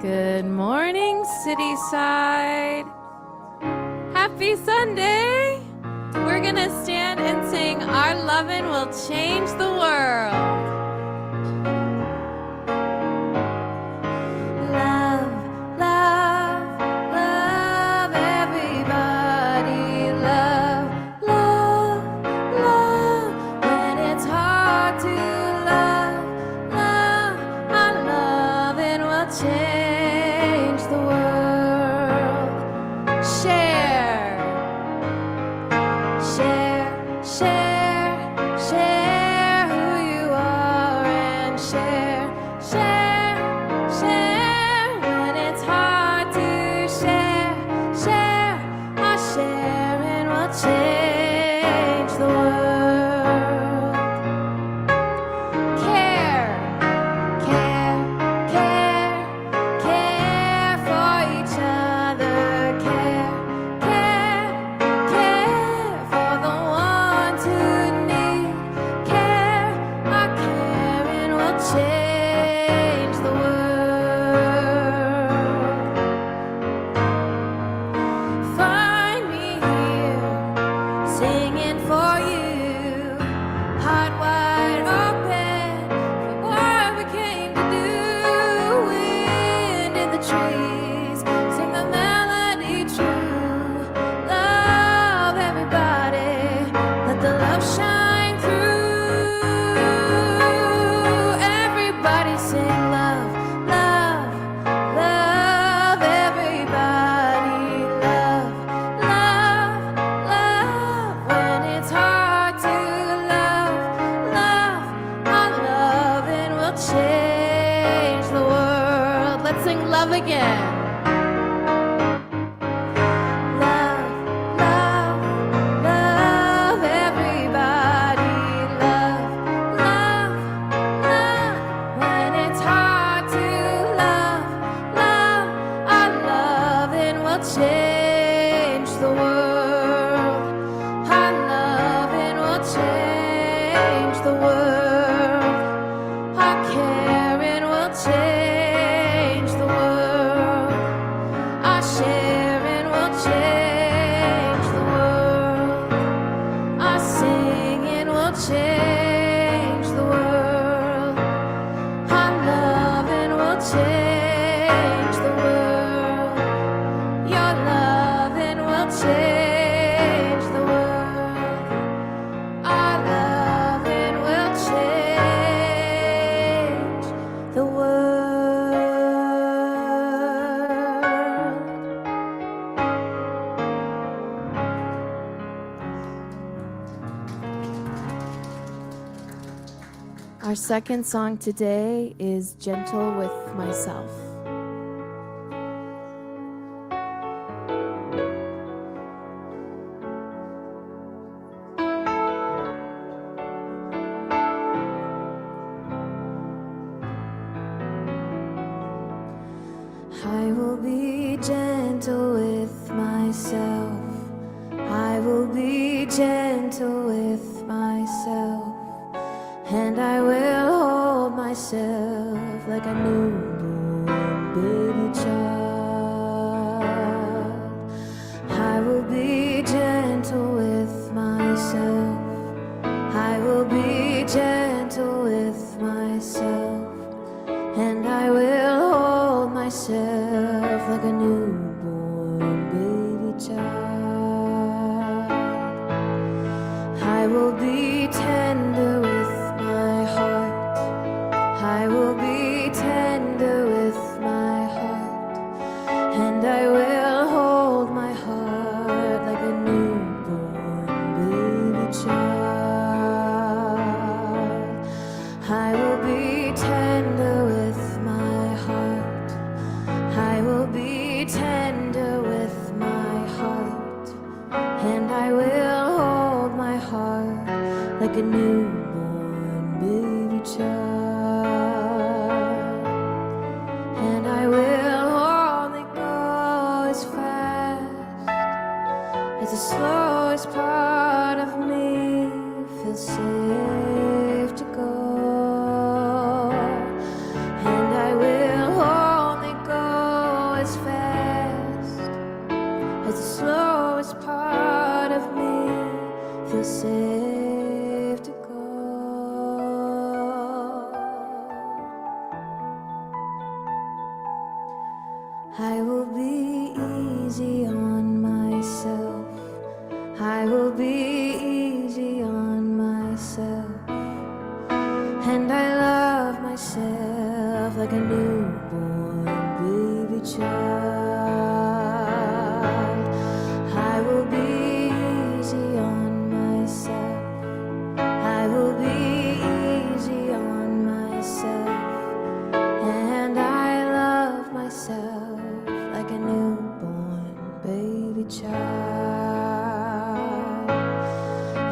Good morning, Cityside. Happy Sunday. We're gonna stand and sing Our Lovin' Will Change the World. Love, love, love everybody. Love, love, love. When it's hard to love, love, our lovin' will change the world. Share, share, share, share who you are and share, share, share. When it's hard to share, share, our sharing will change the world. Care, care, care, care for each other. Care, care, care for the ones who need care. Our caring will change the world. Find me here, singing for you, heart wide open for what we came to do. Wind in the trees, sing the melody true. Love everybody, let the love shine through. Everybody sing love, love, love everybody. Love, love, love. When it's hard to love, love, our loving will change the world. Let's sing love again. Love, love, love everybody. Love, love, love. When it's hard to love, love, our loving will change the world. Our loving will change the world. Our caring will change the world. Our sharing will change the world. Our singing will change the world. Our loving will change the world. Your loving will change the world. Our loving will change the world. Our second song today is Gentle with Myself. I will be gentle with myself. I will be gentle with myself. And I will hold myself like a newborn baby child. I will be gentle with myself. I will be gentle with myself. And I will hold myself like a newborn baby child. I will be tender with my heart. I will be tender with my heart. And I will hold my heart like a newborn baby child. I will be tender with my heart. I will be tender with my heart. And I will hold my heart like a newborn baby child. And I I will be easy on myself. I will be easy on myself. And I love myself like a newborn baby child. I will be easy on myself. I will be easy on myself. And I love myself like a newborn baby child.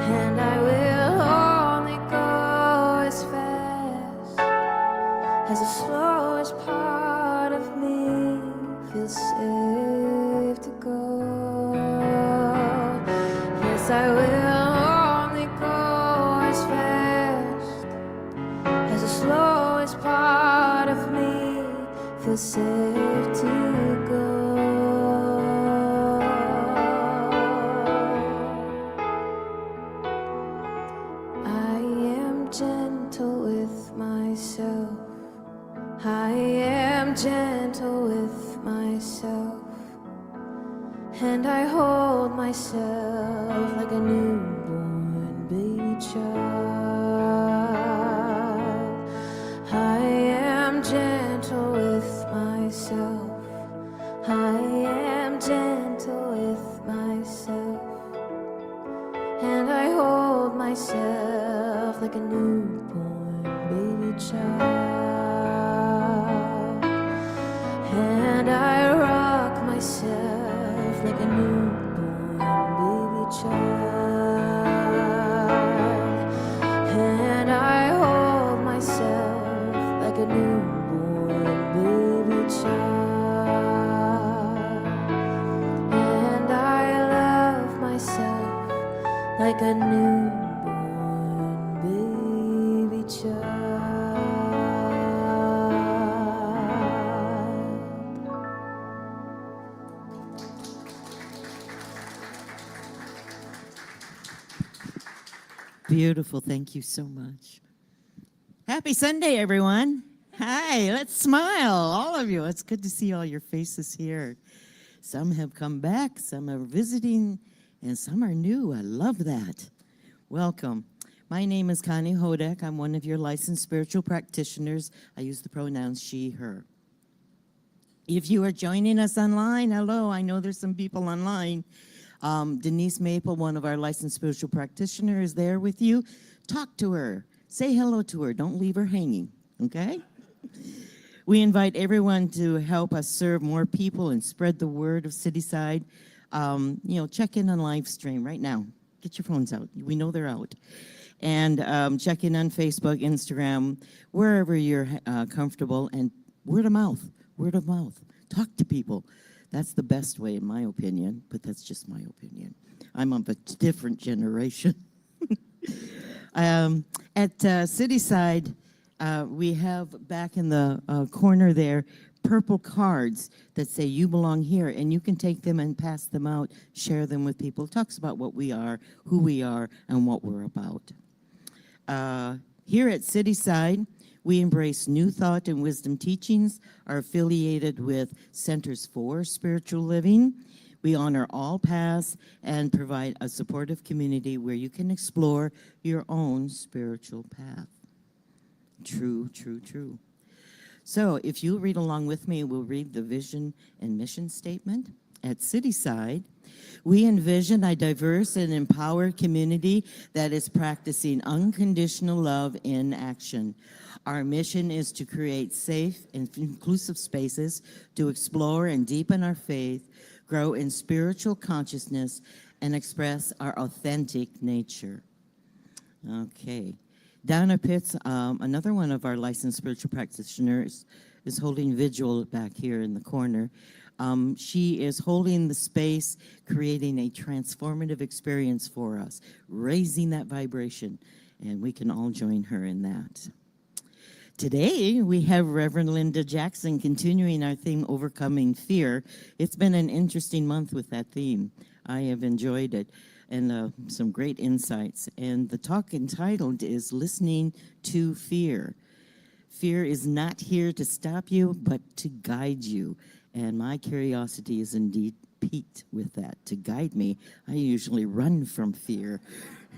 And I will only go as fast as the slowest part of me feels safe to go. Yes, I will only go as fast as the slowest part of me feels safe to go. I am gentle with myself. I am gentle with myself. And I hold myself like a newborn baby child. I am gentle with myself. I am gentle with myself. And I hold myself like a newborn baby child. And I rock myself like a newborn baby child. And I hold myself like a newborn baby child. And I love myself like a newborn baby child. Beautiful. Thank you so much. Happy Sunday, everyone. Hi, let's smile, all of you. It's good to see all your faces here. Some have come back, some are visiting, and some are new. I love that. Welcome. My name is Connie Hodek. I'm one of your licensed spiritual practitioners. I use the pronouns she, her. If you are joining us online, hello, I know there's some people online. Denise Maple, one of our licensed spiritual practitioners, is there with you. Talk to her. Say hello to her. Don't leave her hanging, okay? We invite everyone to help us serve more people and spread the word of Cityside. Check in on live stream right now. Get your phones out. We know they're out. And check in on Facebook, Instagram, wherever you're comfortable. And word of mouth. Talk to people. That's the best way, in my opinion, but that's just my opinion. I'm of a different generation. At Cityside, we have back in the corner there purple cards that say you belong here, and you can take them and pass them out, share them with people. It talks about what we are, who we are, and what we're about. Here at Cityside, we embrace new thought and wisdom teachings, are affiliated with Centers for Spiritual Living. We honor all paths and provide a supportive community where you can explore your own spiritual path. True, true, true. So if you read along with me, we'll read the vision and mission statement. At Cityside, we envision a diverse and empowered community that is practicing unconditional love in action. Our mission is to create safe and inclusive spaces to explore and deepen our faith, grow in spiritual consciousness, and express our authentic nature. Okay. Donna Pitts, another one of our licensed spiritual practitioners, is holding vigil back here in the corner. She is holding the space, creating a transformative experience for us, raising that vibration, and we can all join her in that. Today, we have Reverend Linda Jackson continuing our theme, Overcoming Fear. It's been an interesting month with that theme. I have enjoyed it, and some great insights. And the talk entitled is Listening to Fear. Fear is not here to stop you, but to guide you. And my curiosity is indeed piqued with that to guide me. I usually run from fear,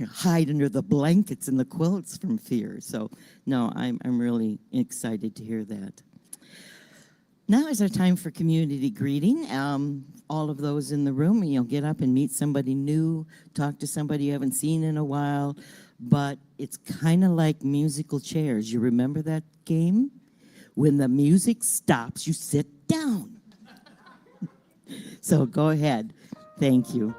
hide under the blankets and the quilts from fear. So, no, I'm really excited to hear that. Now is our time for community greeting. All of those in the room, you'll get up and meet somebody new, talk to somebody you haven't seen in a while, but it's kind of like musical chairs. You remember that game? When the music stops, you sit down. So go ahead. Thank you.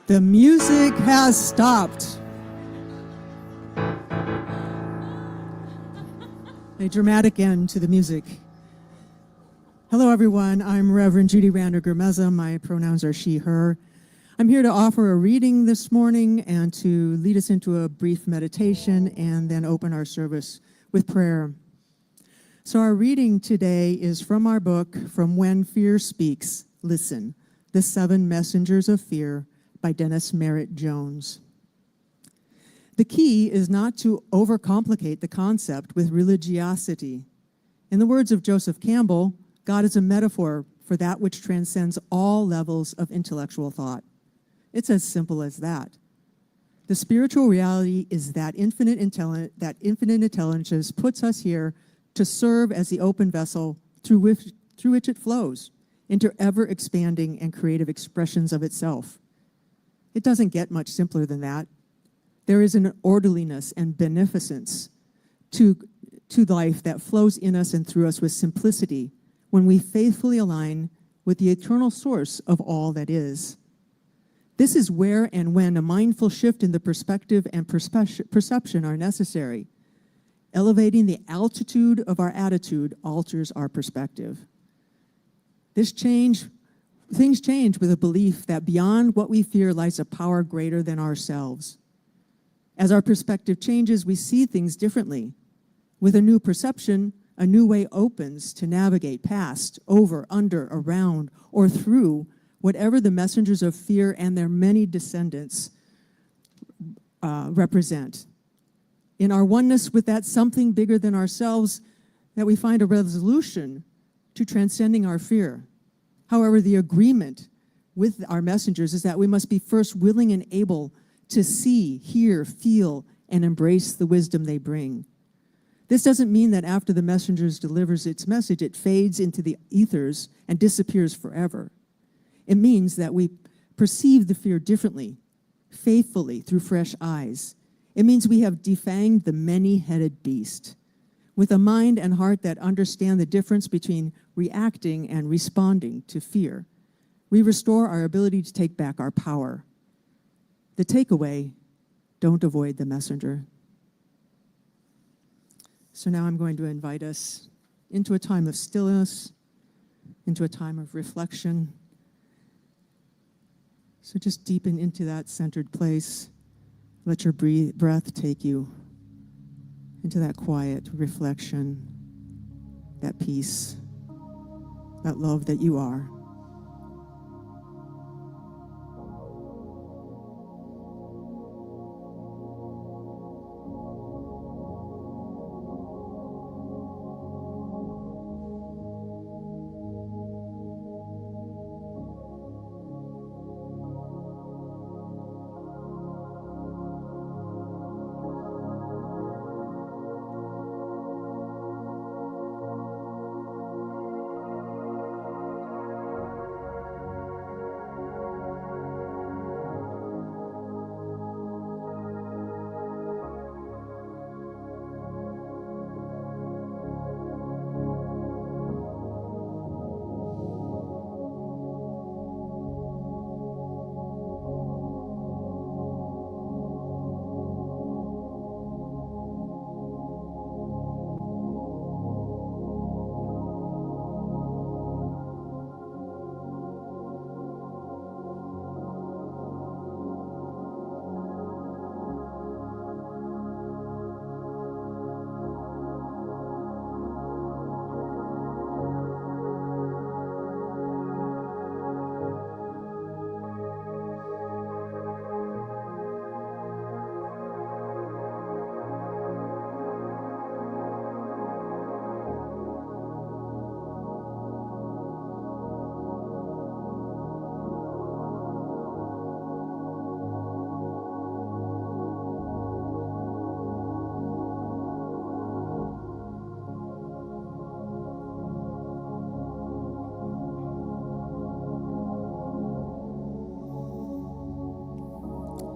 The music has stopped. A dramatic end to the music. Hello, everyone. I'm Reverend Judy Rander-Gurmeza. My pronouns are she, her. I'm here to offer a reading this morning and to lead us into a brief meditation and then open our service with prayer. So our reading today is from our book, From When Fear Speaks, Listen, The 7 Messengers of Fear, by Dennis Merritt Jones. The key is not to overcomplicate the concept with religiosity. In the words of Joseph Campbell, God is a metaphor for that which transcends all levels of intellectual thought. It's as simple as that. The spiritual reality is that infinite intelligence puts us here to serve as the open vessel through which it flows into ever-expanding and creative expressions of itself. It doesn't get much simpler than that. There is an orderliness and beneficence to life that flows in us and through us with simplicity when we faithfully align with the eternal source of all that is. This is where and when a mindful shift in the perspective and perception are necessary. Elevating the altitude of our attitude alters our perspective. Things change with a belief that beyond what we fear lies a power greater than ourselves. As our perspective changes, we see things differently. With a new perception, a new way opens to navigate past, over, under, around, or through whatever the messengers of fear and their many descendants represent. In our oneness with that something bigger than ourselves, that we find a resolution to transcending our fear. However, the agreement with our messengers is that we must be first willing and able to see, hear, feel, and embrace the wisdom they bring. This doesn't mean that after the messenger delivers its message, it fades into the ethers and disappears forever. It means that we perceive the fear differently, faithfully, through fresh eyes. It means we have defanged the many-headed beast with a mind and heart that understand the difference between reacting and responding to fear. We restore our ability to take back our power. The takeaway, don't avoid the messenger. So now I'm going to invite us into a time of stillness, into a time of reflection. So just deepen into that centered place. Let your breath take you into that quiet reflection, that peace, that love that you are.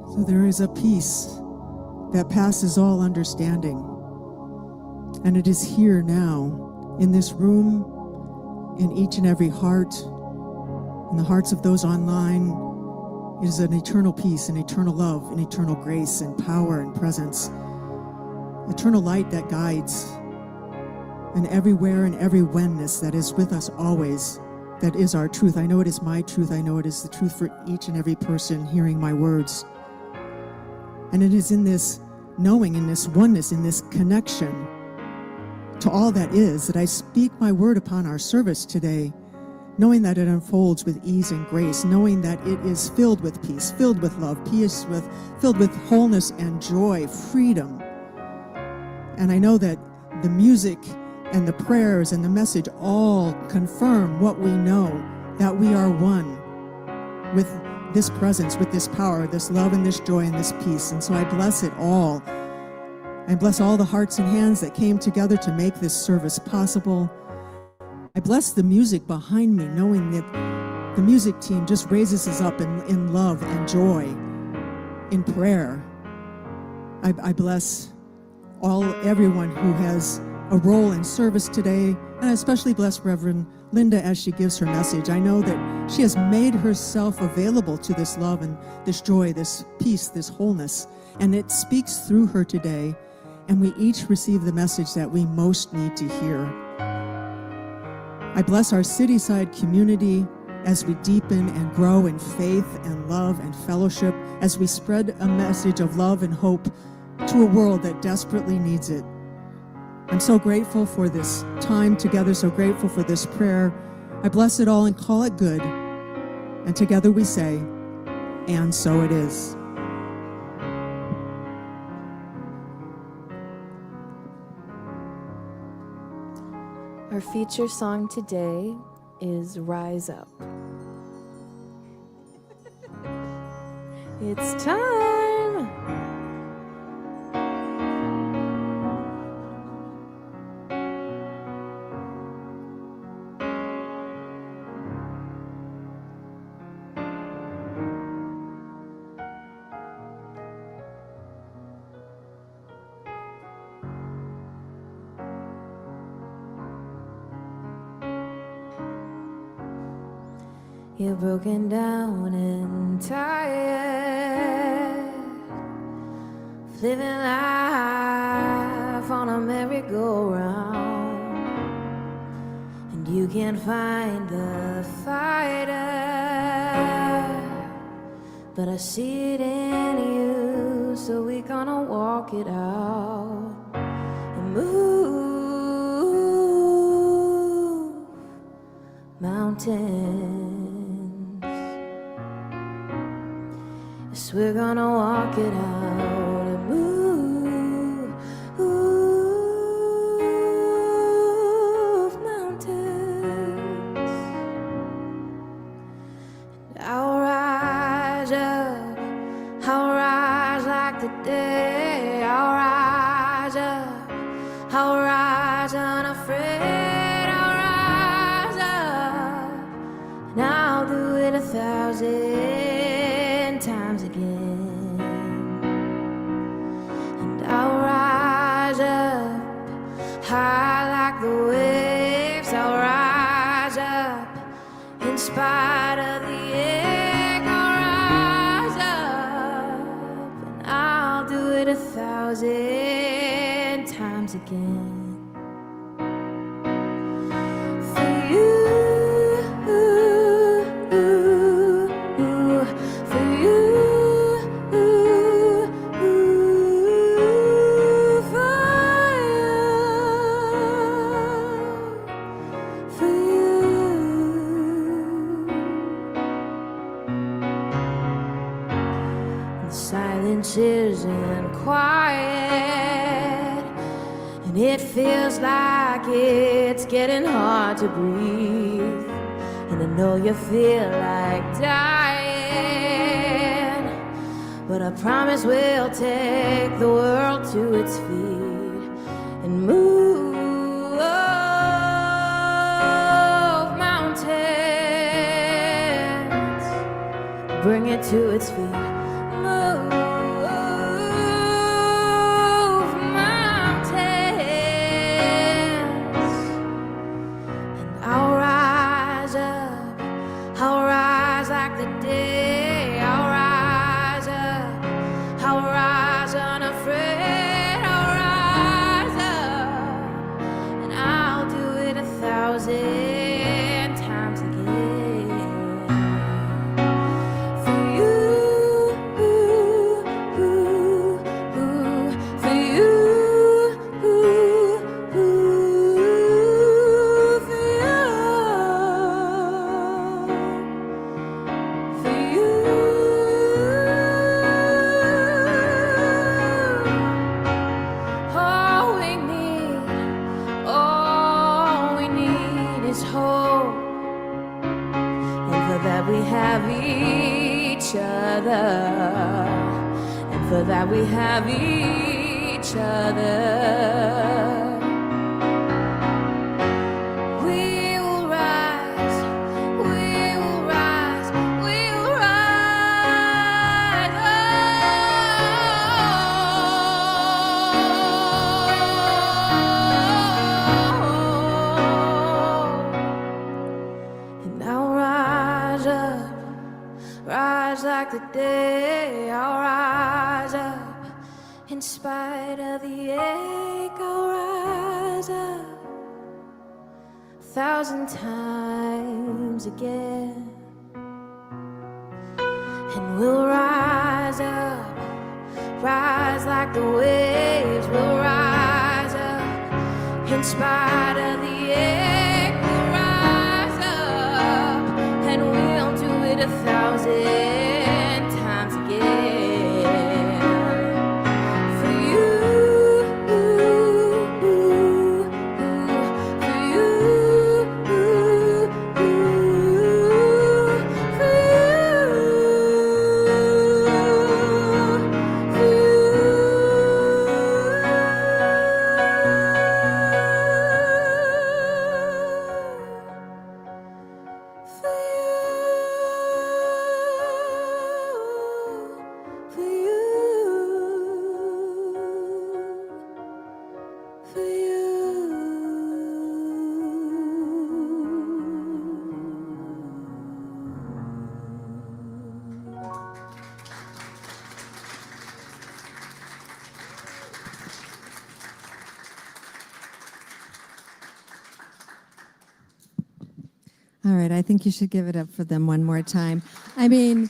So there is a peace that passes all understanding. And it is here now, in this room, in each and every heart, in the hearts of those online. It is an eternal peace, an eternal love, an eternal grace and power and presence. Eternal light that guides, and everywhere and every whenness that is with us always. That is our truth. I know it is my truth. I know it is the truth for each and every person hearing my words. And it is in this knowing, in this oneness, in this connection to all that is, that I speak my word upon our service today, knowing that it unfolds with ease and grace, knowing that it is filled with peace, filled with love, filled with wholeness and joy, freedom. And I know that the music and the prayers and the message all confirm what we know, that we are one with this presence, with this power, this love and this joy and this peace. And so I bless it all. I bless all the hearts and hands that came together to make this service possible. I bless the music behind me, knowing that the music team just raises us up in love and joy, in prayer. I bless everyone who has a role in service today, and I especially bless Reverend Linda as she gives her message. I know that she has made herself available to this love and this joy, this peace, this wholeness, and it speaks through her today, and we each receive the message that we most need to hear. I bless our Cityside community as we deepen and grow in faith and love and fellowship, as we spread a message of love and hope to a world that desperately needs it. I'm so grateful for this time together, so grateful for this prayer. I bless it all and call it good. And together we say, and so it is. Our feature song today is Rise Up. It's time. You're broken down and tired, living life on a merry-go-round, and you can't find the fighter, but I see it in you, so we're gonna walk it out and move mountains. Yes, we're gonna walk it out and move mountains. And I'll rise up, I'll rise like the day. I'll rise up, I'll rise unafraid. I'll rise up, and I'll do it 1,000 times again. And I'll rise up high like the waves. I'll rise up in spite of the ache. I'll rise up, and I'll do it 1,000 times again. For you, for you, for you. The silence isn't quiet, and it feels like it's getting hard to breathe. And I know you feel like dying, but I promise we'll take the world to its feet and move mountains, bring it to its feet. Move mountains, and I'll rise up, I'll rise like the day. I'll rise up, I'll rise unafraid. I'll rise up, and I'll do it 1,000 times again. For you, for you, for you. All we need is hope, and for that we have each other, and for that we have each other. We will rise, we will rise, we will rise. And I'll rise up, rise like the day. I'll rise up in spite of the ache. I'll rise up 1,000 times again. And we'll rise up, rise like the waves. We'll rise up in spite of the ache. We'll rise up, and we'll do it 1,000 times again. For you, for you, for you. All right, I think you should give it up for them one more time. I mean,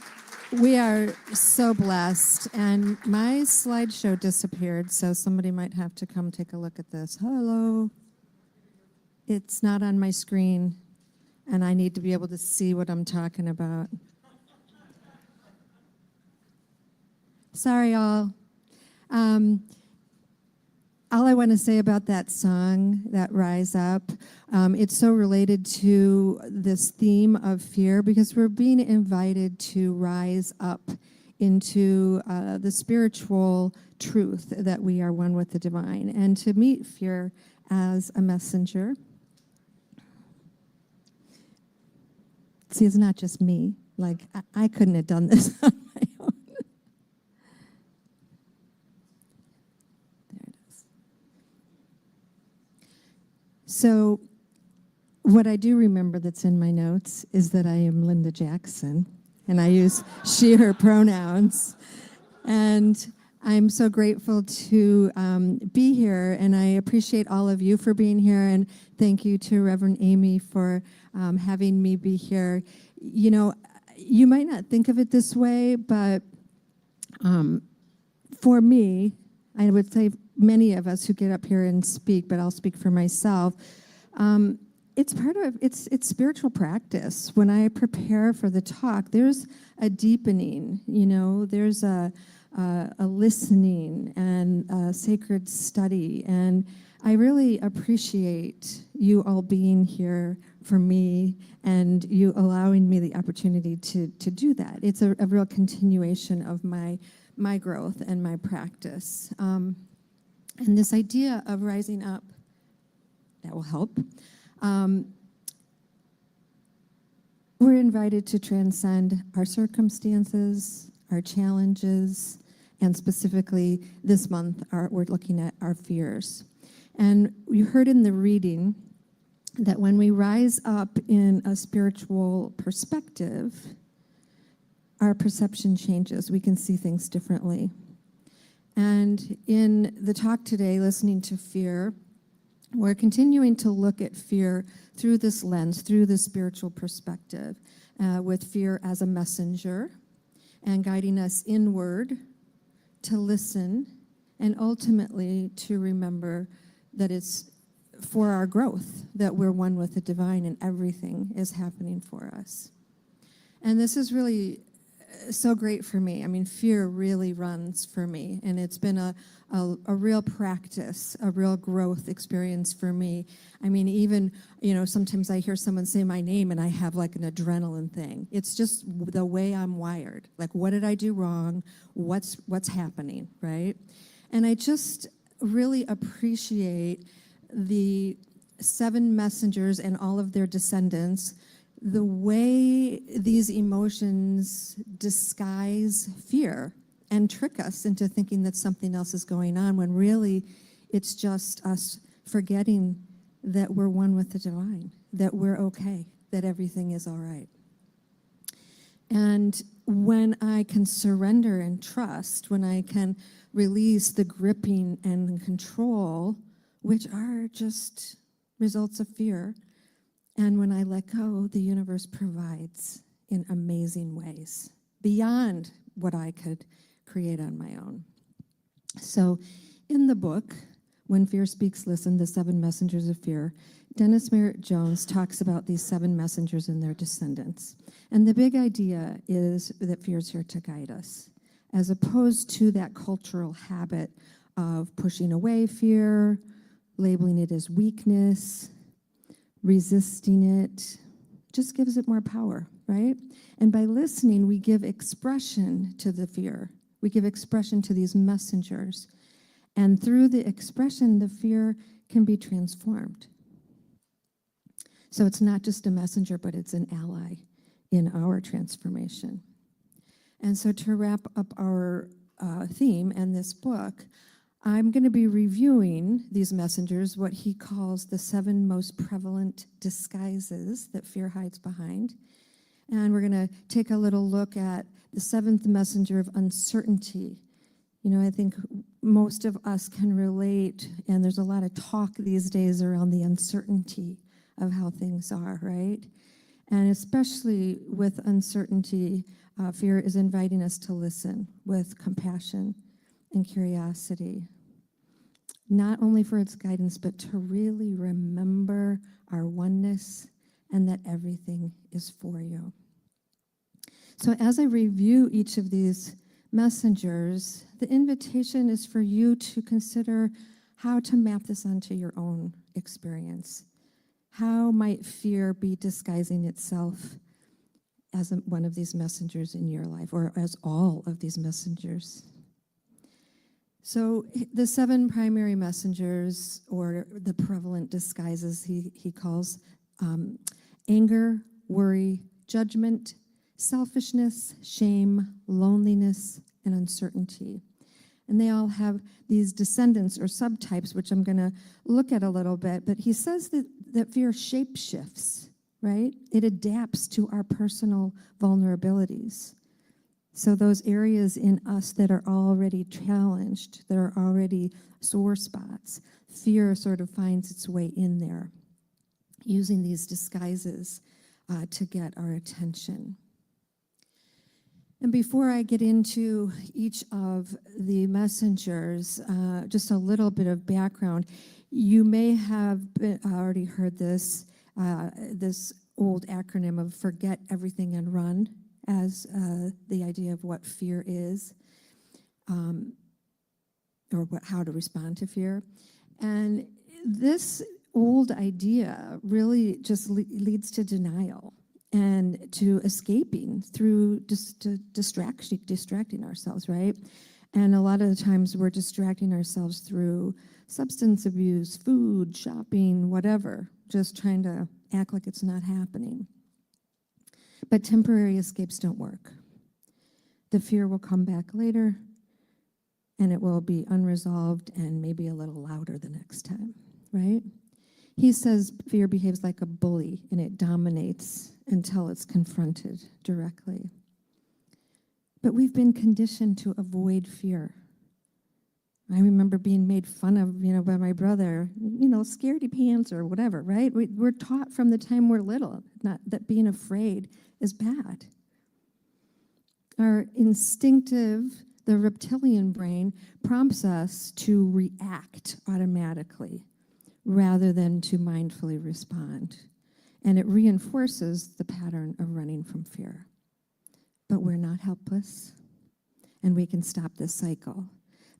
we are so blessed, and my slideshow disappeared, so somebody might have to come take a look at this. Hello. It's not on my screen, and I need to be able to see what I'm talking about. Sorry, all. All I want to say about that song, that Rise Up, it's so related to this theme of fear because we're being invited to rise up into the spiritual truth that we are one with the divine and to meet fear as a messenger. See, it's not just me. Like, I couldn't have done this on my own. There it is. So, what I do remember that's in my notes is that I am Linda Jackson, and I use she, her pronouns. And I'm so grateful to be here, and I appreciate all of you for being here, and thank you to Reverend Amy for having me be here. You know, you might not think of it this way, but for me, I would say many of us who get up here and speak, but I'll speak for myself, it's part of, it's spiritual practice. When I prepare for the talk, there's a deepening, you know, there's a listening and a sacred study. And I really appreciate you all being here for me and you allowing me the opportunity to do that. It's a real continuation of my growth and my practice. And this idea of rising up, that will help. We're invited to transcend our circumstances, our challenges, and specifically this month, we're looking at our fears. And you heard in the reading that when we rise up in a spiritual perspective, our perception changes. We can see things differently. And in the talk today, listening to fear, we're continuing to look at fear through this lens, through this spiritual perspective, with fear as a messenger and guiding us inward to listen and ultimately to remember that it's for our growth, that we're one with the divine and everything is happening for us. And this is really so great for me. I mean, fear really runs for me, and it's been a real practice, a real growth experience for me. I mean, even, you know, sometimes I hear someone say my name and I have like an adrenaline thing. It's just the way I'm wired. Like, what did I do wrong? What's happening, right? And I just really appreciate the 7 messengers and all of their descendants, the way these emotions disguise fear and trick us into thinking that something else is going on when really it's just us forgetting that we're one with the divine, that we're okay, that everything is all right. And when I can surrender and trust, when I can release the gripping and control, which are just results of fear, and when I let go, the universe provides in amazing ways, beyond what I could create on my own. So in the book, When Fear Speaks, Listen, The 7 Messengers of Fear, Dennis Merritt Jones talks about these 7 messengers and their descendants. And the big idea is that fear is here to guide us, as opposed to that cultural habit of pushing away fear, labeling it as weakness, resisting it, just gives it more power, right? And by listening, we give expression to the fear. We give expression to these messengers. And through the expression, the fear can be transformed. So it's not just a messenger, but it's an ally in our transformation. And so to wrap up our theme and this book, I'm going to be reviewing these messengers, what he calls the 7 most prevalent disguises that fear hides behind. And we're going to take a little look at the 7th messenger of uncertainty. You know, I think most of us can relate, and there's a lot of talk these days around the uncertainty of how things are, right? And especially with uncertainty, fear is inviting us to listen with compassion and curiosity, not only for its guidance, but to really remember our oneness and that everything is for you. So as I review each of these messengers, the invitation is for you to consider how to map this onto your own experience. How might fear be disguising itself as one of these messengers in your life, or as all of these messengers? So the 7 primary messengers, or the prevalent disguises he calls anger, worry, judgment, selfishness, shame, loneliness, and uncertainty. And they all have these descendants or subtypes, which I'm going to look at a little bit. But he says that fear shapeshifts, right? It adapts to our personal vulnerabilities. So those areas in us that are already challenged, that are already sore spots, fear sort of finds its way in there, using these disguises to get our attention. And before I get into each of the messengers, just a little bit of background. You may have already heard this old acronym of forget everything and run as the idea of what fear is, or how to respond to fear. And this old idea really just leads to denial and to escaping through just distracting ourselves, right? And a lot of the times we're distracting ourselves through substance abuse, food, shopping, whatever, just trying to act like it's not happening. But temporary escapes don't work. The fear will come back later, and it will be unresolved and maybe a little louder the next time, right? He says fear behaves like a bully, and it dominates until it's confronted directly. But we've been conditioned to avoid fear. I remember being made fun of, by my brother, scaredy pants or whatever, right? We're taught from the time we're little, not that being afraid is bad. Our the reptilian brain prompts us to react automatically rather than to mindfully respond. And it reinforces the pattern of running from fear. But we're not helpless, and we can stop this cycle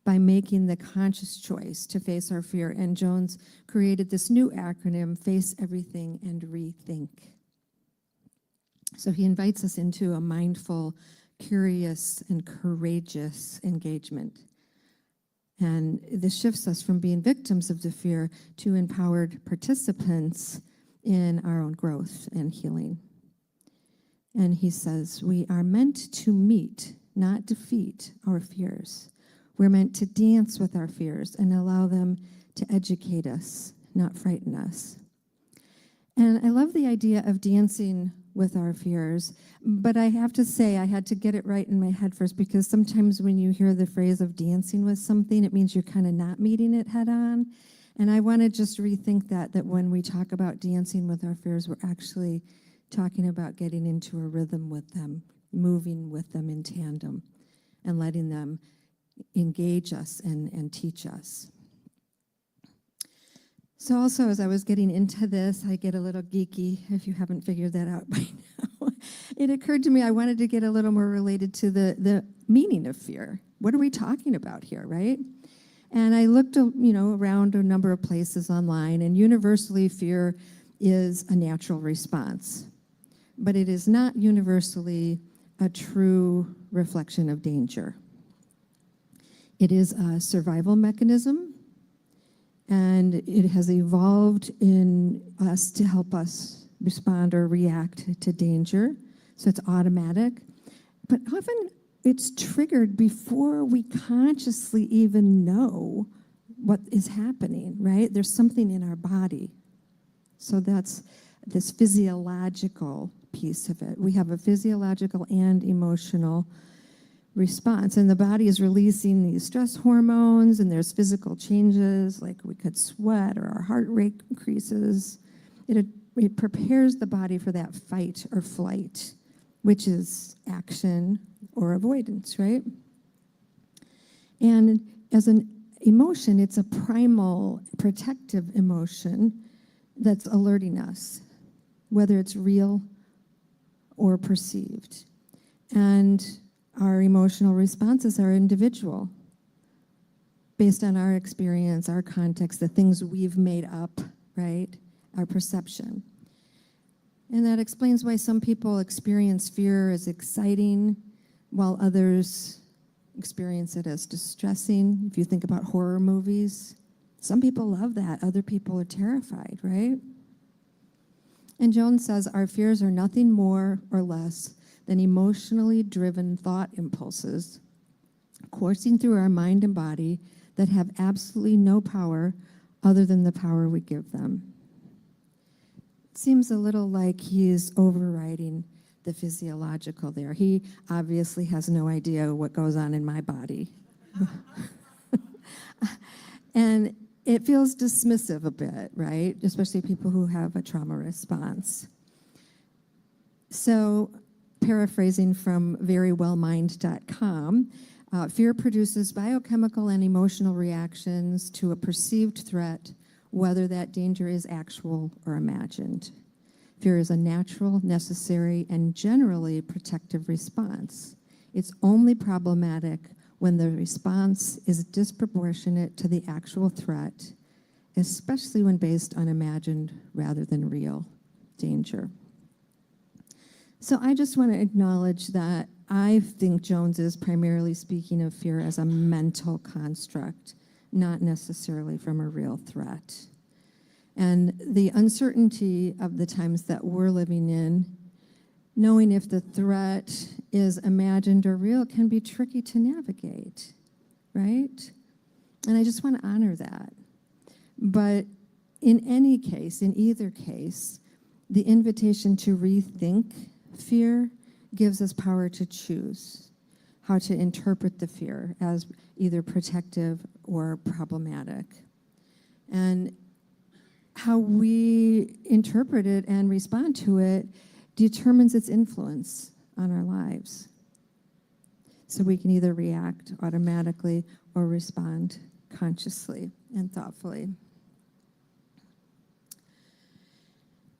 by making the conscious choice to face our fear. And Jones created this new acronym, Face Everything and Rethink. So he invites us into a mindful, curious, and courageous engagement. And this shifts us from being victims of the fear to empowered participants in our own growth and healing. And he says, we are meant to meet, not defeat, our fears. We're meant to dance with our fears and allow them to educate us, not frighten us. And I love the idea of dancing with our fears, but I have to say I had to get it right in my head first, because sometimes when you hear the phrase of dancing with something, it means you're kind of not meeting it head on. And I want to just rethink that when we talk about dancing with our fears, we're actually talking about getting into a rhythm with them, moving with them in tandem, and letting them engage us and teach us. So also, as I was getting into this, I get a little geeky, if you haven't figured that out by now. It occurred to me I wanted to get a little more related to the meaning of fear. What are we talking about here, right? And I looked, around a number of places online, and universally, fear is a natural response. But it is not universally a true reflection of danger. It is a survival mechanism, and it has evolved in us to help us respond or react to danger. So it's automatic. But often it's triggered before we consciously even know what is happening, right? There's something in our body. So that's this physiological piece of it. We have a physiological and emotional response, and the body is releasing these stress hormones, and there's physical changes, like we could sweat or our heart rate increases. It It prepares the body for that fight or flight, which is action or avoidance, right? And as an emotion, it's a primal protective emotion that's alerting us, whether it's real or perceived. And our emotional responses are individual, based on our experience, our context, the things we've made up, right? Our perception. And that explains why some people experience fear as exciting, while others experience it as distressing. If you think about horror movies, some people love that, other people are terrified, right? And Jones says our fears are nothing more or less than emotionally driven thought impulses coursing through our mind and body that have absolutely no power other than the power we give them. It seems a little like he's overriding the physiological there. He obviously has no idea what goes on in my body. And it feels dismissive a bit, right? Especially people who have a trauma response. So, paraphrasing from verywellmind.com, fear produces biochemical and emotional reactions to a perceived threat, whether that danger is actual or imagined. Fear is a natural, necessary, and generally protective response. It's only problematic when the response is disproportionate to the actual threat, especially when based on imagined rather than real danger. So I just want to acknowledge that I think Jones is primarily speaking of fear as a mental construct, not necessarily from a real threat. And the uncertainty of the times that we're living in, knowing if the threat is imagined or real, can be tricky to navigate, right? And I just want to honor that. But in any case, in either case, the invitation to rethink fear gives us power to choose how to interpret the fear as either protective or problematic. And how we interpret it and respond to it determines its influence on our lives. So we can either react automatically or respond consciously and thoughtfully.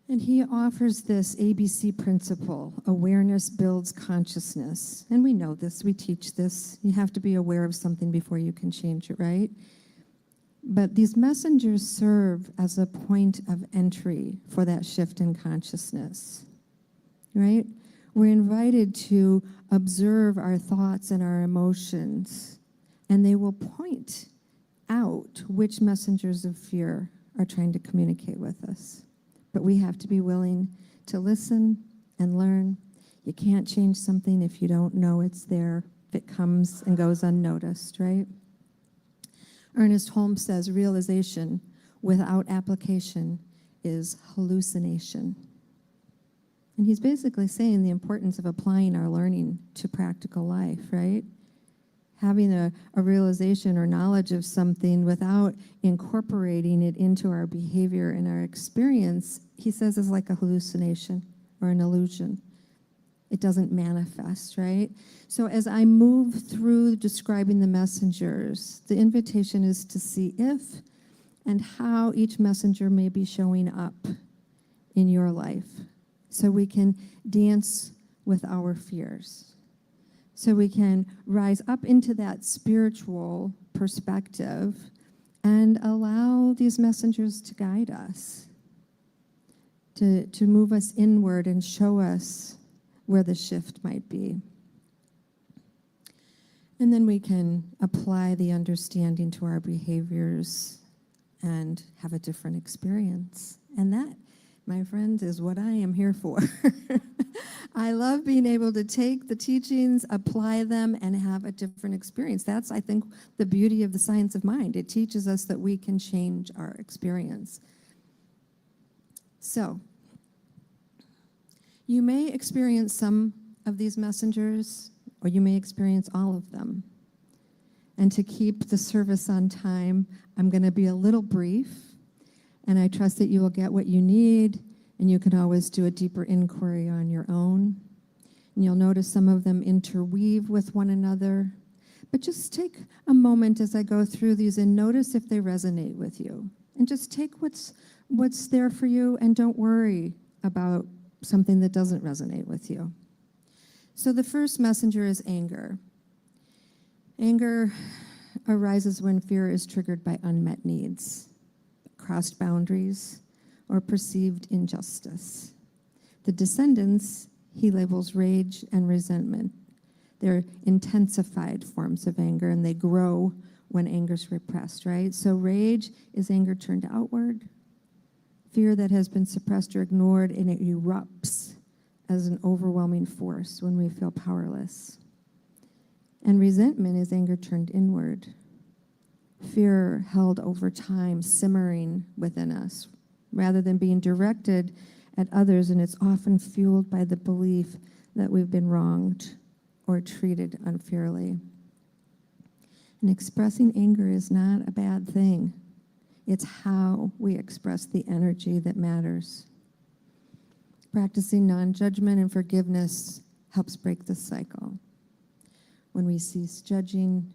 And he offers this ABC principle: awareness builds consciousness. And we know this, we teach this. You have to be aware of something before you can change it, right? But these messengers serve as a point of entry for that shift in consciousness, right? We're invited to observe our thoughts and our emotions, and they will point out which messengers of fear are trying to communicate with us. But we have to be willing to listen and learn. You can't change something if you don't know it's there, if it comes and goes unnoticed, right? Ernest Holmes says realization without application is hallucination. And he's basically saying the importance of applying our learning to practical life, right? Having a realization or knowledge of something without incorporating it into our behavior and our experience, he says, is like a hallucination or an illusion. It doesn't manifest, right? So as I move through describing the messengers, the invitation is to see if and how each messenger may be showing up in your life, so we can dance with our fears, so we can rise up into that spiritual perspective and allow these messengers to guide us, to move us inward and show us where the shift might be. And then we can apply the understanding to our behaviors and have a different experience. And that, my friends, is what I am here for. I love being able to take the teachings, apply them, and have a different experience. That's, I think, the beauty of the science of mind. It teaches us that we can change our experience. So, you may experience some of these messengers, or you may experience all of them. And to keep the service on time, I'm going to be a little brief, and I trust that you will get what you need And you can always do a deeper inquiry on your own. And you'll notice some of them interweave with one another. But just take a moment as I go through these and notice if they resonate with you. And just take what's there for you and don't worry about something that doesn't resonate with you. So the first messenger is anger. Anger arises when fear is triggered by unmet needs, crossed boundaries, or perceived injustice. The descendants he labels rage and resentment. They're intensified forms of anger, and they grow when anger's repressed, right? So rage is anger turned outward, fear that has been suppressed or ignored, and it erupts as an overwhelming force when we feel powerless. And resentment is anger turned inward, fear held over time, simmering within us, rather than being directed at others, and it's often fueled by the belief that we've been wronged or treated unfairly. And expressing anger is not a bad thing. It's how we express the energy that matters. Practicing non-judgment and forgiveness helps break the cycle. When we cease judging,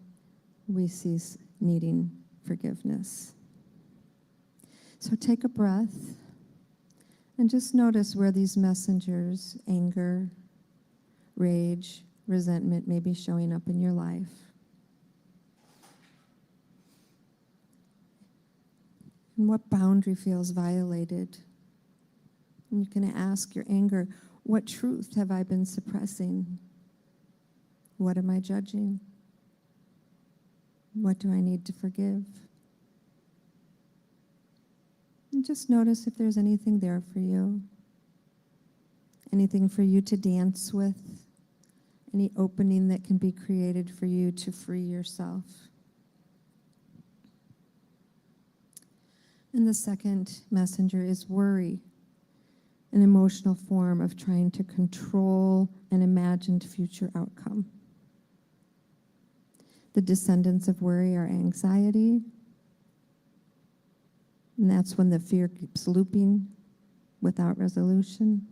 we cease needing forgiveness. So take a breath and just notice where these messengers, anger, rage, resentment, may be showing up in your life. And what boundary feels violated? And you're going to ask your anger, what truth have I been suppressing? What am I judging? What do I need to forgive? And just notice if there's anything there for you. Anything for you to dance with. Any opening that can be created for you to free yourself. And the second messenger is worry, an emotional form of trying to control an imagined future outcome. The descendants of worry are anxiety, and that's when the fear keeps looping without resolution,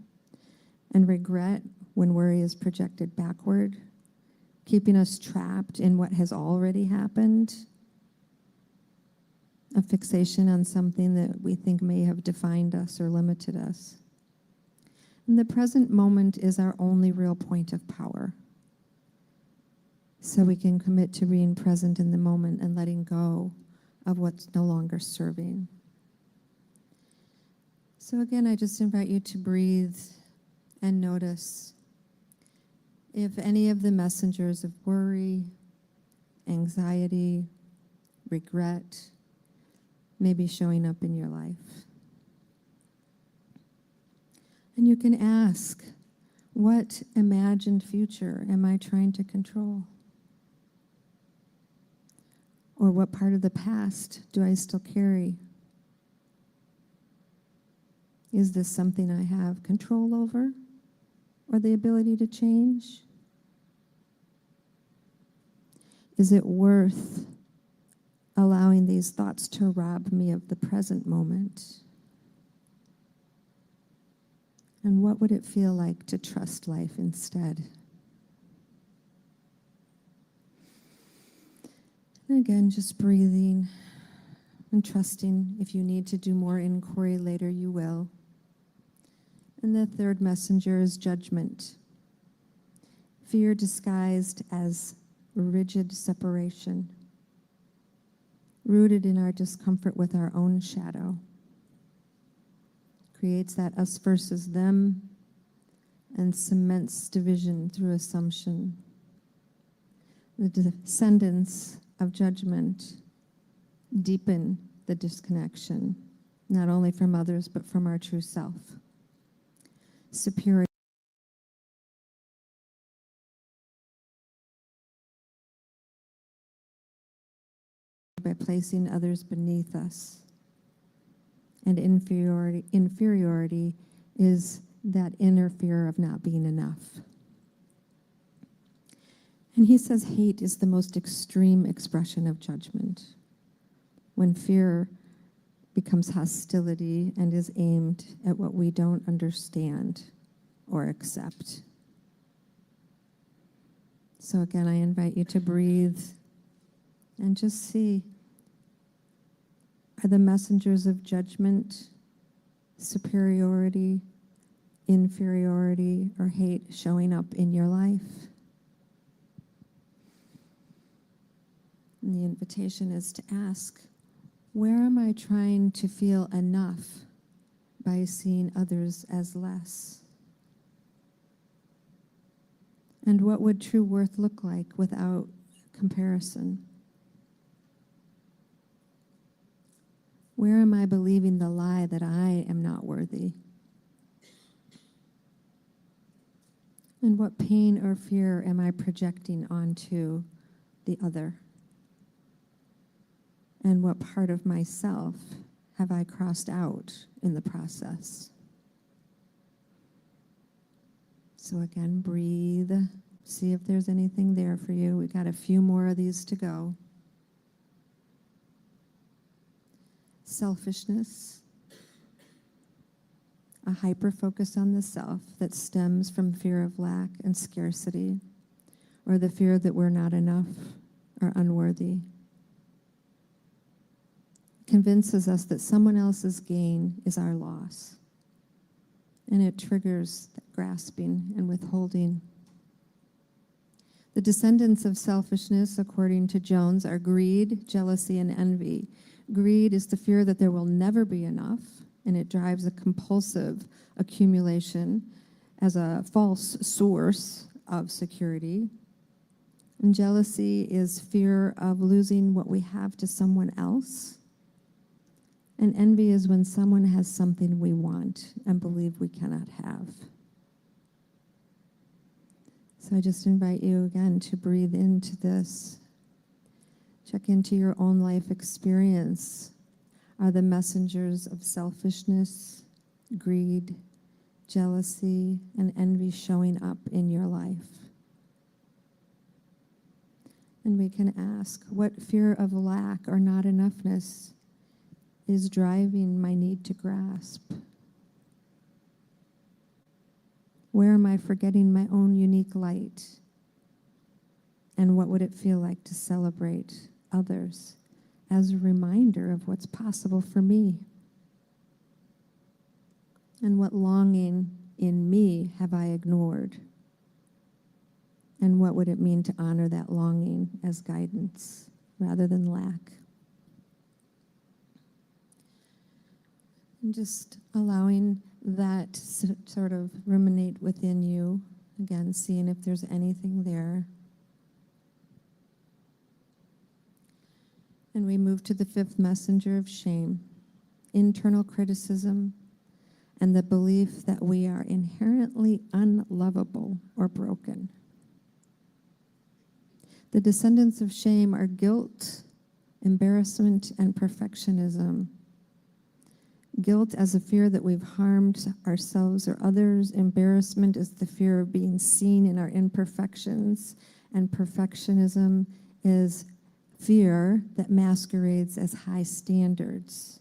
and regret when worry is projected backward, keeping us trapped in what has already happened, a fixation on something that we think may have defined us or limited us. And the present moment is our only real point of power. So we can commit to being present in the moment and letting go of what's no longer serving. So again, I just invite you to breathe and notice if any of the messengers of worry, anxiety, regret may be showing up in your life. And you can ask, what imagined future am I trying to control? Or what part of the past do I still carry? Is this something I have control over or the ability to change? Is it worth allowing these thoughts to rob me of the present moment? And what would it feel like to trust life instead? And again, just breathing and trusting. If you need to do more inquiry later, you will. And the third messenger is judgment. Fear disguised as rigid separation, rooted in our discomfort with our own shadow. Creates that us versus them and cements division through assumption. The descendants of judgment deepen the disconnection, not only from others, but from our true self. Superior by placing others beneath us. And inferiority is that inner fear of not being enough. And he says hate is the most extreme expression of judgment. When fear becomes hostility and is aimed at what we don't understand or accept. So again, I invite you to breathe and just see, are the messengers of judgment, superiority, inferiority, or hate showing up in your life? And the invitation is to ask, where am I trying to feel enough by seeing others as less? And what would true worth look like without comparison? Where am I believing the lie that I am not worthy? And what pain or fear am I projecting onto the other? And what part of myself have I crossed out in the process? So again, breathe. See if there's anything there for you. We got a few more of these to go. Selfishness, a hyper-focus on the self that stems from fear of lack and scarcity, or the fear that we're not enough or unworthy. Convinces us that someone else's gain is our loss. And it triggers grasping and withholding. The descendants of selfishness, according to Jones, are greed, jealousy, and envy. Greed is the fear that there will never be enough, and it drives a compulsive accumulation as a false source of security. And jealousy is fear of losing what we have to someone else. And envy is when someone has something we want and believe we cannot have. So I just invite you again to breathe into this. Check into your own life experience. Are the messengers of selfishness, greed, jealousy, and envy showing up in your life? And we can ask, what fear of lack or not enoughness is driving my need to grasp? Where am I forgetting my own unique light? And what would it feel like to celebrate others as a reminder of what's possible for me? And what longing in me have I ignored? And what would it mean to honor that longing as guidance rather than lack? And just allowing that sort of ruminate within you. Again, seeing if there's anything there. And we move to the fifth messenger of shame, internal criticism, and the belief that we are inherently unlovable or broken. The descendants of shame are guilt, embarrassment, and perfectionism. Guilt as a fear that we've harmed ourselves or others. Embarrassment is the fear of being seen in our imperfections. And perfectionism is fear that masquerades as high standards,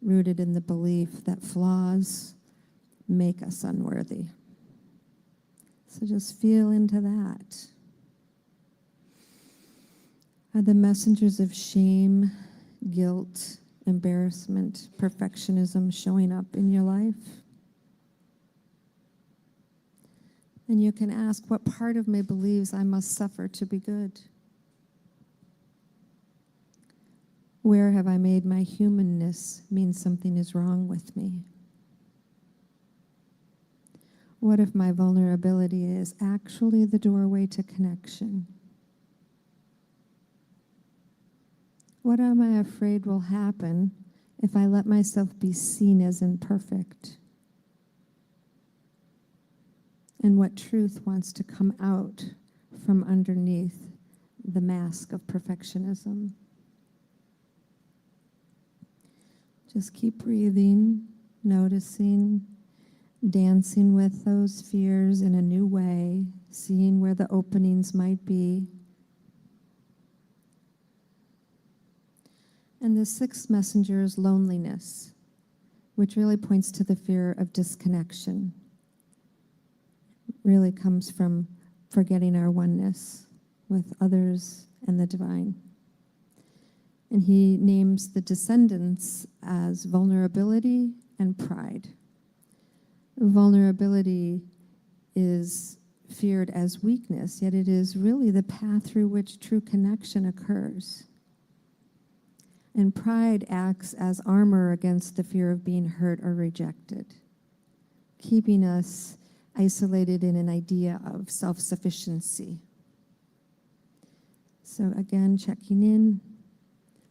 rooted in the belief that flaws make us unworthy. So just feel into that. Are the messengers of shame, guilt, embarrassment, perfectionism showing up in your life? And you can ask, what part of me believes I must suffer to be good? Where have I made my humanness mean something is wrong with me? What if my vulnerability is actually the doorway to connection? What am I afraid will happen if I let myself be seen as imperfect? And what truth wants to come out from underneath the mask of perfectionism? Just keep breathing, noticing, dancing with those fears in a new way, seeing where the openings might be. And the sixth messenger is loneliness, which really points to the fear of disconnection. It really comes from forgetting our oneness with others and the divine. And he names the descendants as vulnerability and pride. Vulnerability is feared as weakness, yet it is really the path through which true connection occurs. And pride acts as armor against the fear of being hurt or rejected, keeping us isolated in an idea of self-sufficiency. So again, checking in,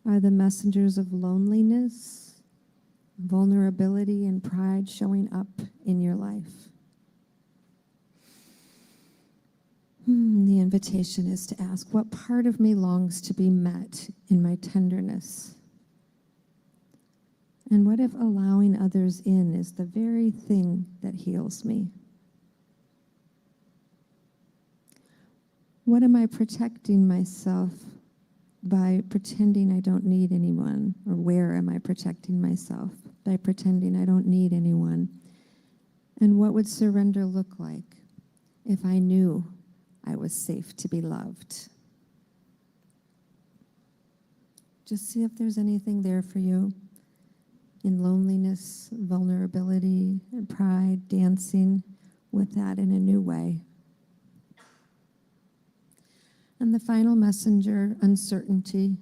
are the messengers of loneliness, vulnerability, and pride showing up in your life? The invitation is to ask, what part of me longs to be met in my tenderness? And what if allowing others in is the very thing that heals me? What am I protecting myself by pretending I don't need anyone? Or where am I protecting myself by pretending I don't need anyone? And what would surrender look like if I knew I was safe to be loved? Just see if there's anything there for you in loneliness, vulnerability, and pride, dancing with that in a new way. And the final messenger, uncertainty,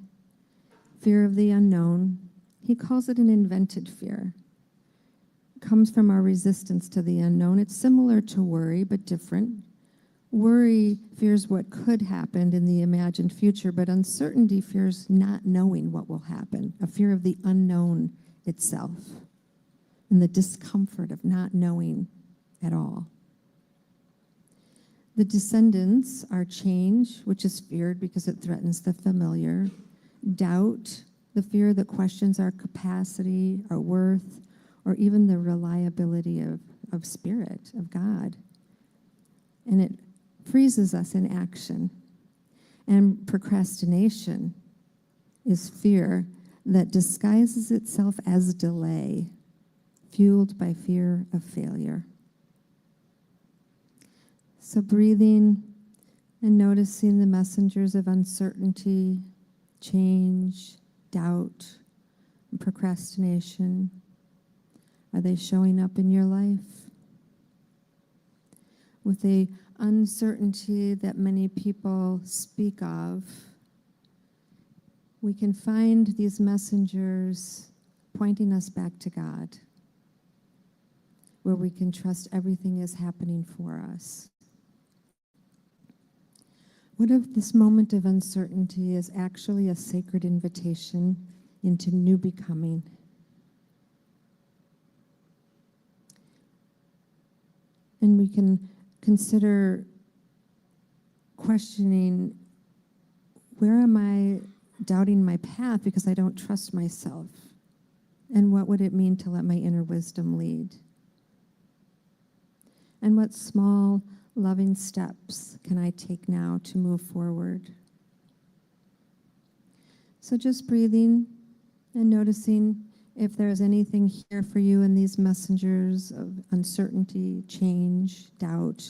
fear of the unknown. He calls it an invented fear. It comes from our resistance to the unknown. It's similar to worry, but different. Worry fears what could happen in the imagined future, but uncertainty fears not knowing what will happen, a fear of the unknown itself, and the discomfort of not knowing at all. The descendants are change, which is feared because it threatens the familiar. Doubt, the fear that questions our capacity, our worth, or even the reliability of spirit, of God. And it freezes us in action. And procrastination is fear that disguises itself as delay, fueled by fear of failure. So breathing and noticing the messengers of uncertainty, change, doubt, and procrastination. Are they showing up in your life? With the uncertainty that many people speak of, we can find these messengers pointing us back to God, where we can trust everything is happening for us. What if this moment of uncertainty is actually a sacred invitation into new becoming? And we can consider questioning, where am I doubting my path because I don't trust myself? And what would it mean to let my inner wisdom lead? And what small, loving steps can I take now to move forward? So just breathing and noticing if there's anything here for you in these messengers of uncertainty, change, doubt,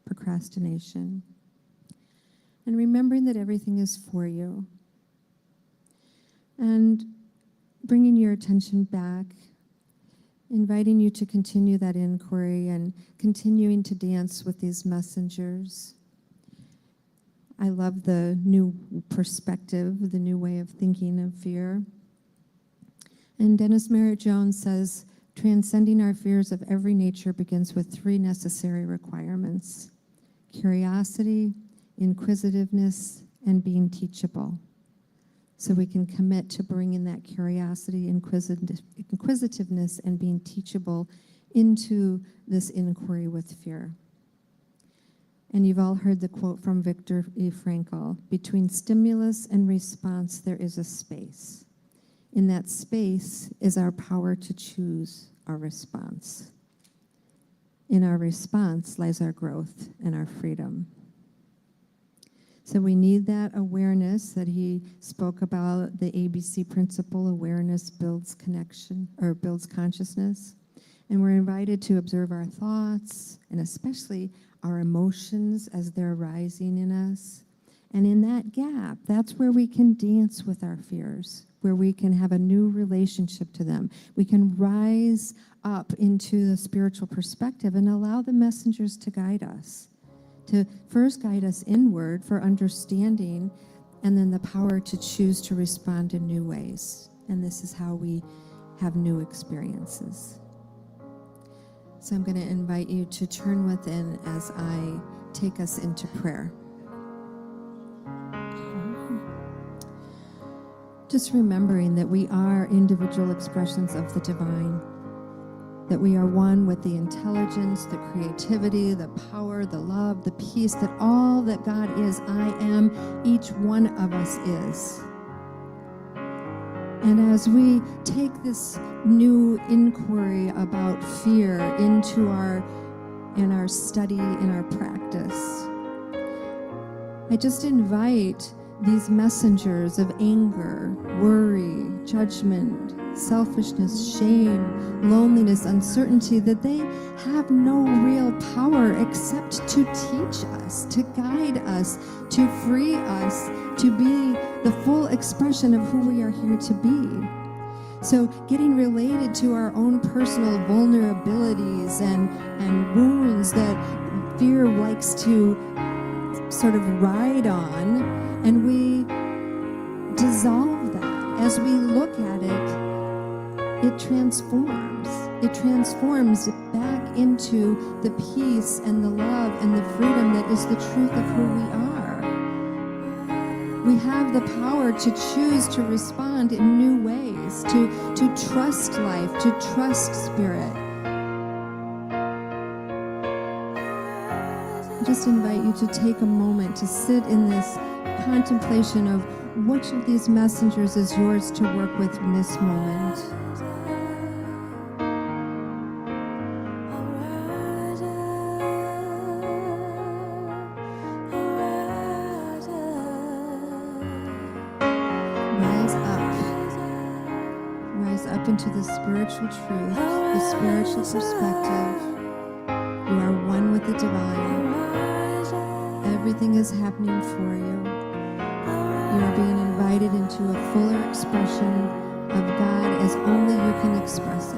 procrastination. And remembering that everything is for you. And bringing your attention back, inviting you to continue that inquiry and continuing to dance with these messengers. I love the new perspective, the new way of thinking of fear. And Dennis Merritt Jones says, transcending our fears of every nature begins with 3 necessary requirements: curiosity, inquisitiveness, and being teachable. So we can commit to bringing that curiosity, inquisitiveness, and being teachable into this inquiry with fear. And you've all heard the quote from Viktor E. Frankl, between stimulus and response, there is a space. In that space is our power to choose our response. In our response lies our growth and our freedom. So we need that awareness that he spoke about, the ABC principle: awareness builds connection, or builds consciousness. And we're invited to observe our thoughts, and especially our emotions as they're rising in us. And in that gap, that's where we can dance with our fears, where we can have a new relationship to them. We can rise up into the spiritual perspective and allow the messengers to guide us, to first guide us inward for understanding, and then the power to choose to respond in new ways. And this is how we have new experiences. So I'm going to invite you to turn within as I take us into prayer. Just remembering that we are individual expressions of the divine, that we are one with the intelligence, the creativity, the power, the love, the peace, that all that God is, I am, each one of us is. And as we take this new inquiry about fear into our study, in our practice, I just invite these messengers of anger, worry, judgment, selfishness, shame, loneliness, uncertainty, that they have no real power except to teach us, to guide us, to free us, to be the full expression of who we are here to be. So getting related to our own personal vulnerabilities and wounds that fear likes to sort of ride on, and we dissolve that. As we look at it, it transforms. It transforms back into the peace and the love and the freedom that is the truth of who we are. We have the power to choose to respond in new ways, to trust life, to trust spirit. I just invite you to take a moment to sit in this contemplation of which of these messengers is yours to work with in this moment. Rise up into the spiritual truth, the spiritual perspective. You are one with the divine. Everything is happening for you. You are being invited into a fuller expression of God as only you can express it.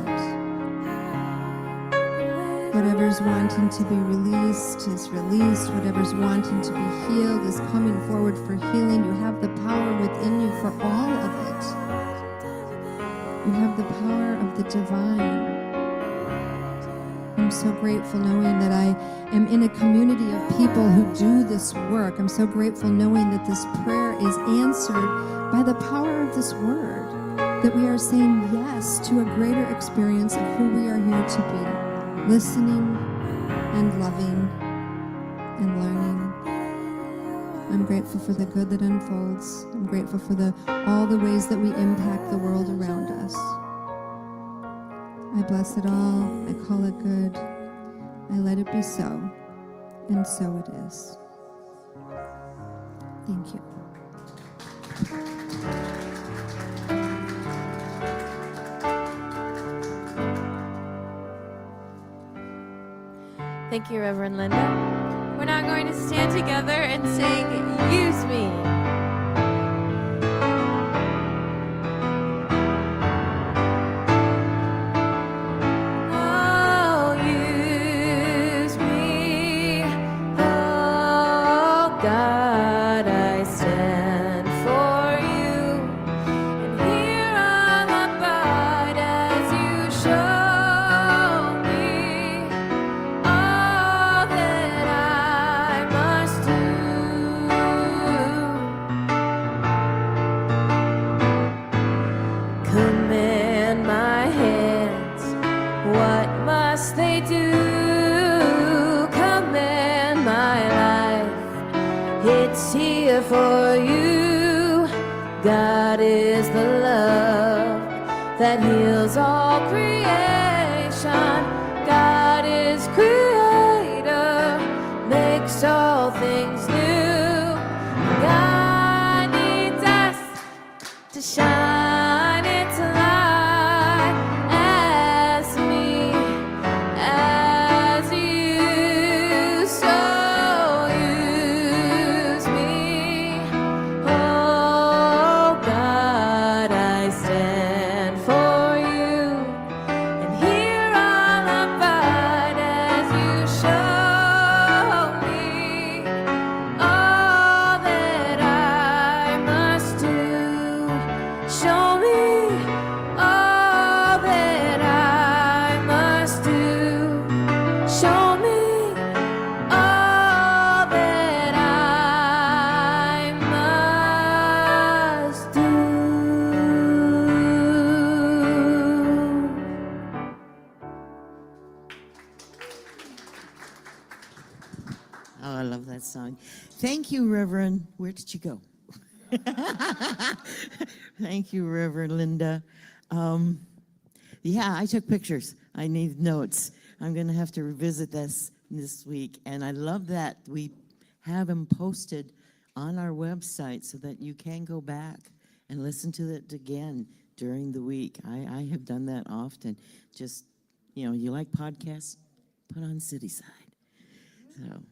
Whatever's wanting to be released is released. Whatever's wanting to be healed is coming forward for healing. You have the power within you for all of it. You have the power of the divine. I'm so grateful knowing that I am in a community of people who do this work. I'm so grateful knowing that this prayer is answered by the power of this word, that we are saying yes to a greater experience of who we are here to be, listening and loving and learning. I'm grateful for the good that unfolds. I'm grateful for all the ways that we impact the world around us. I bless it all. I call it good. I let it be so. And so it is. Thank you. Thank you, Reverend Linda. We're now going to stand together and sing "Use Me." For you, God is the love that heals all creation. God is creator, makes all things new. song. Thank you, Reverend. Where did you go? Thank you, Reverend Linda. Yeah, I took pictures. I need notes. I'm going to have to revisit this week. And I love that we have them posted on our website so that you can go back and listen to it again during the week. I have done that often. Just, you like podcasts? Put on Cityside. So,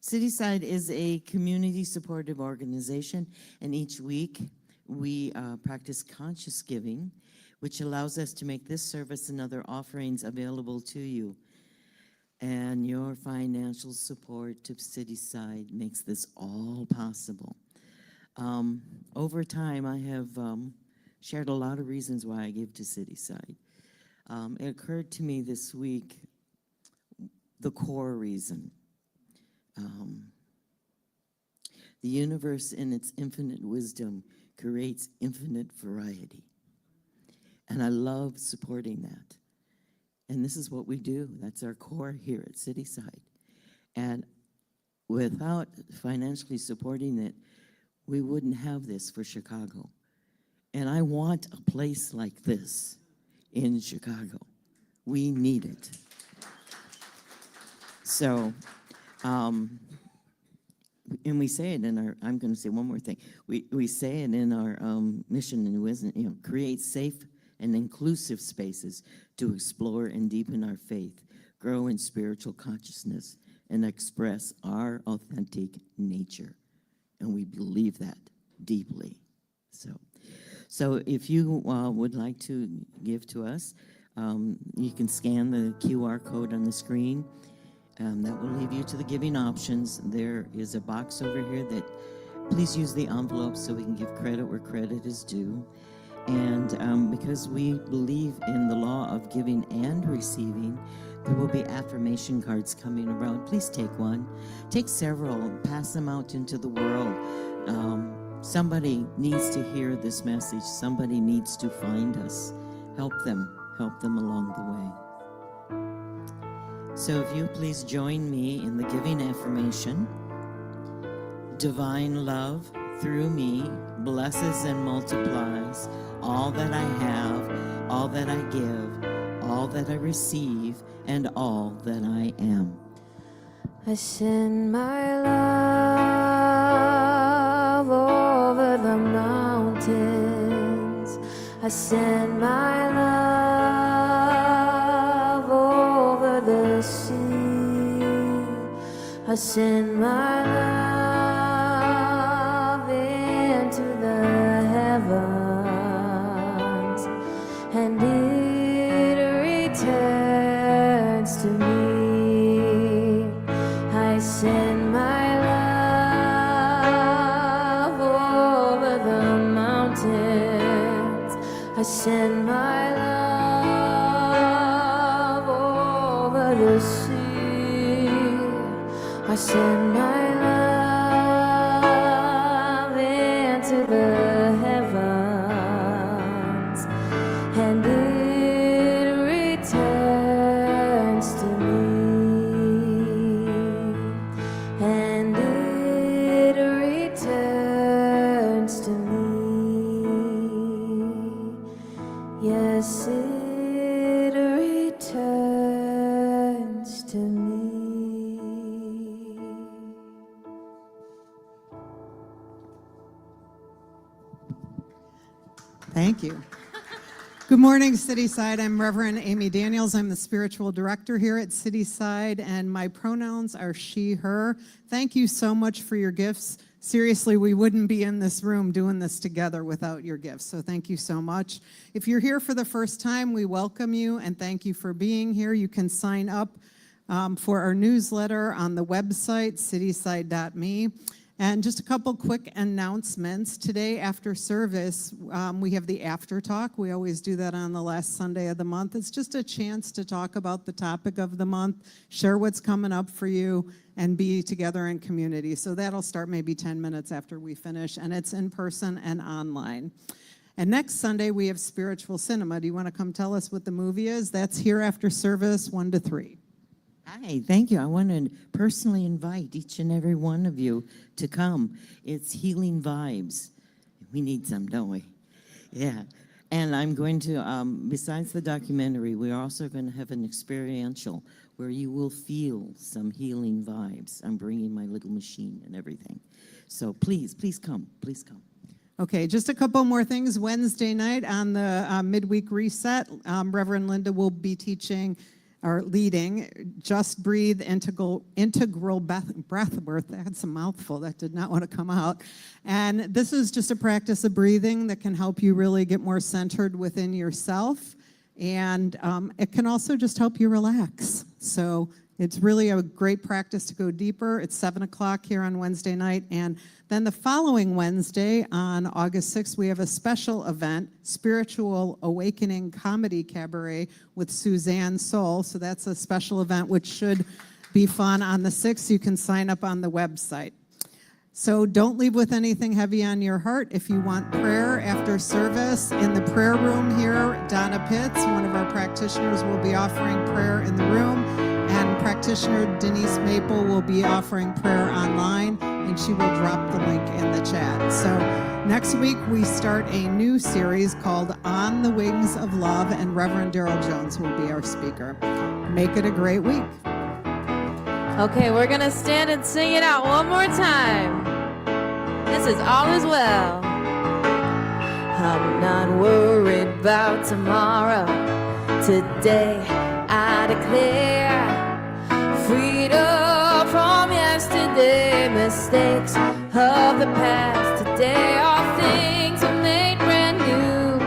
Cityside is a community supportive organization, and each week we practice conscious giving, which allows us to make this service and other offerings available to you. And your financial support to Cityside makes this all possible. Over time, I have shared a lot of reasons why I give to Cityside. It occurred to me this week the core reason. The universe, in its infinite wisdom, creates infinite variety. And I love supporting that. And this is what we do. That's our core here at Cityside. And without financially supporting it, we wouldn't have this for Chicago. And I want a place like this in Chicago. We need it. So, and we say it in our, I'm going to say one more thing. We say it in our mission and wisdom, create safe and inclusive spaces to explore and deepen our faith, grow in spiritual consciousness, and express our authentic nature. And we believe that deeply. So if you would like to give to us, you can scan the QR code on the screen. That will lead you to the giving options. There is a box over here that please use the envelope so we can give credit where credit is due. And because we believe in the law of giving and receiving, there will be affirmation cards coming around. Please take one. Take several and pass them out into the world. Somebody needs to hear this message. Somebody needs to find us. Help them along the way. So if you please join me in the giving affirmation. Divine love through me blesses and multiplies all that I have, all that I give, all that I receive, and all that I am. I send my love over the mountains. I send my love over the sea. I send my love into the heavens, and it returns to me. I send my love over the mountains. I send my love over the sea. I send my love into the heavens, and it returns to me. And it returns to me. Yes, it returns to me. Thank you. Good morning, Cityside. I'm Reverend Amy Daniels. I'm the spiritual director here at Cityside, and my pronouns are she, her. Thank you so much for your gifts. Seriously, we wouldn't be in this room doing this together without your gifts, so thank you so much. If you're here for the first time, we welcome you, and thank you for being here. You can sign up for our newsletter on the website, cityside.me. And just a couple quick announcements. Today after service, we have the after talk. We always do that on the last Sunday of the month. It's just a chance to talk about the topic of the month, share what's coming up for you, and be together in community. So that'll start maybe 10 minutes after we finish, and it's in person and online. And next Sunday, we have Spiritual Cinema. Do you want to come tell us what the movie is? That's here after service, 1 to 3. Hi, thank you. I want to personally invite each and every one of you to come. It's Healing Vibes. We need some, don't we? Yeah. And I'm going to, besides the documentary, we're also going to have an experiential where you will feel some healing vibes. I'm bringing my little machine and everything. So please, please come. Please come. Okay, just a couple more things. Wednesday night on the midweek reset, Reverend Linda will be teaching or leading Just Breathe Integral Breath Work. That's a mouthful. That did not want to come out. And this is just a practice of breathing that can help you really get more centered within yourself. And it can also just help you relax. So it's really a great practice to go deeper. It's 7 o'clock here on Wednesday night. And then the following Wednesday, on August 6th, we have a special event, Spiritual Awakening Comedy Cabaret with Suzanne Soul. So that's a special event which should be fun on the 6th. You can sign up on the website. So don't leave with anything heavy on your heart. If you want prayer after service, in the prayer room here, Donna Pitts, one of our practitioners, will be offering prayer in the room. And practitioner Denise Maple will be offering prayer online, and she will drop the link in the chat. So next week, we start a new series called On the Wings of Love, and Reverend Daryl Jones will be our speaker. Make it a great week. Okay, we're gonna stand and sing it out one more time. This is All Is Well. I'm not worried about tomorrow. Today I declare freedom from yesterday, mistakes of the past. Today all things are made brand new.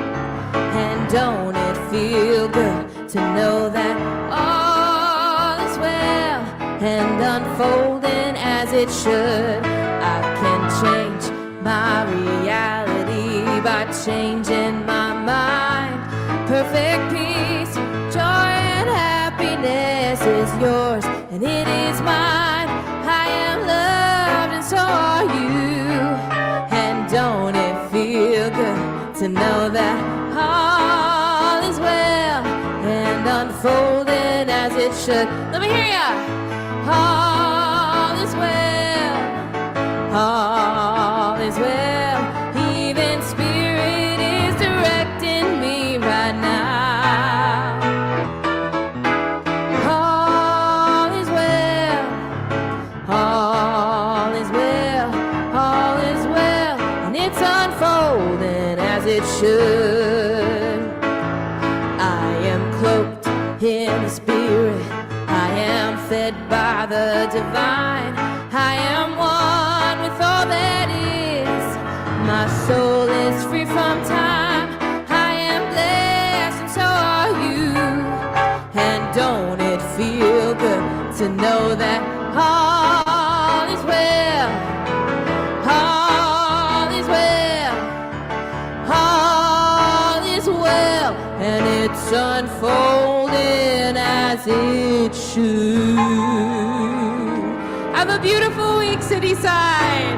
And don't it feel good to know that all is well and unfolding as it should? I can change my reality by changing my mind. Perfect peace, joy and happiness is yours and it is mine. I am loved and so are you. And don't it feel good to know that all is well and unfolding as it should? Let me hear ya. All is well. All is well. Even Spirit is directing me right now. All is well. All is well. All is well. And it's unfolding as it should. I am cloaked in the Spirit. I am fed by the divine. I am one with all that is. My soul is free from time. I am blessed and so are you. And don't it feel good to know that all is well. All is well. All is well. And it's unfolding as it should. Have a beautiful week, City Side.